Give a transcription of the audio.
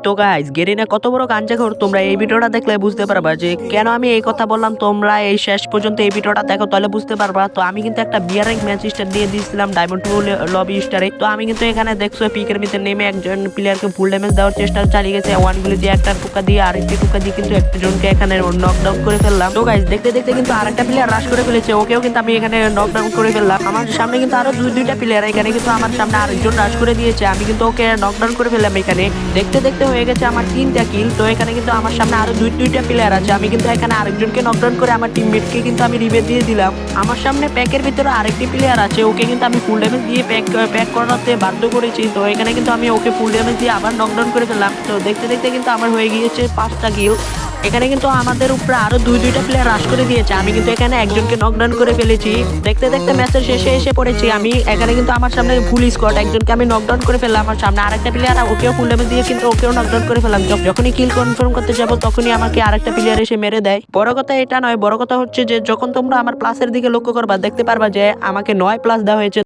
তো guys Garena কত বড় গাঞ্জাখোর তোমরা এই ভিডিওটা দেখলে বুঝতে পারবা যে কেন আমি এই কথা বললাম। তোমরা এই শেষ পর্যন্ত এই ভিডিওটা দেখো তাহলে বুঝতে পারবা। তো আমি কিন্তু একটা বিয়ার র্যাঙ্ক ম্যাচ স্টার দিয়ে দিয়েছিলাম ডায়মন্ড 2 লবি স্টারে। তো আমি কিন্তু এখানে দেখছো পিকের ভিতরে নেমে একজন প্লেয়ারকে ফুল ড্যামেজ দেওয়ার চেষ্টা চালিয়ে গেছে। ওয়ান গুলি দিয়ে একটা টুকা দিয়ে আরেকটি টুকা দিয়ে কিন্তু একজনকে এখানে নকডাউন করে ফেললাম। তো গাইস দেখতে দেখতে কিন্তু আরেকটা প্লেয়ার রাশ করে ফেলেছে, ওকেও কিন্তু আমি এখানে নকডাউন করে ফেললাম। আমার সামনে কিন্তু আরো দুইটা প্লেয়ার এখানে কিন্তু আমার সামনে আরেকজন রাশ করে দিয়েছে, আমি কিন্তু ওকে নকডাউন করে ফেললাম। এখানে দেখতে দেখতে হয়ে গেছে আমার 3টা কিল। তো এখানে কিন্তু আমার সামনে আরো দুইটা প্লেয়ার আছে, আমি কিন্তু এখানে আরেকজনকে নকডাউন করে আমার টিমমেটকে কিন্তু আমি রিভেট দিয়ে দিলাম। আমার সামনে প্যাকের ভিতরে আরেকটি প্লেয়ার আছে, ওকে কিন্তু আমি ফুল ড্যামেজ দিয়ে প্যাক করাতে বাধ্য করেছি। তো এখানে কিন্তু আমি ওকে ফুল ড্যামেজ দিয়ে আবার নকডাউন করে ফেললাম। তো দেখতে দেখতে কিন্তু আমার হয়ে গিয়েছে 5টা কিল। এখানে কিন্তু আমাদের উপরে আরো দুইটা প্লেয়ার রাশ করে দিয়েছে, আমি কিন্তু এখানে একজনকে নকডাউন করে ফেলেছি। দেখতে দেখতে ম্যাচের শেষে এসে পড়েছি আমি। এখানে কিন্তু আমার সামনে ফুল স্কোয়াড, একজনকে আমি নকডাউন করে ফেললাম। আমার সামনে আরেকটা প্লেয়ার, ওকেও ফুল ড্যামেজ দিয়ে কিন্তু ওকেও নকডাউন করে ফেললাম। যখনই কিল কনফার্ম করতে যাব তখনই আমাকে আরেকটা প্লেয়ার এসে মেরে দেয়। বড় কথা এটা নয়, বড় কথা হচ্ছে যে যখন তোমরা আমার প্লাসের দিকে লক্ষ্য করবা দেখতে পারবা যে আমাকে 9 প্লাস দেওয়া হয়েছে।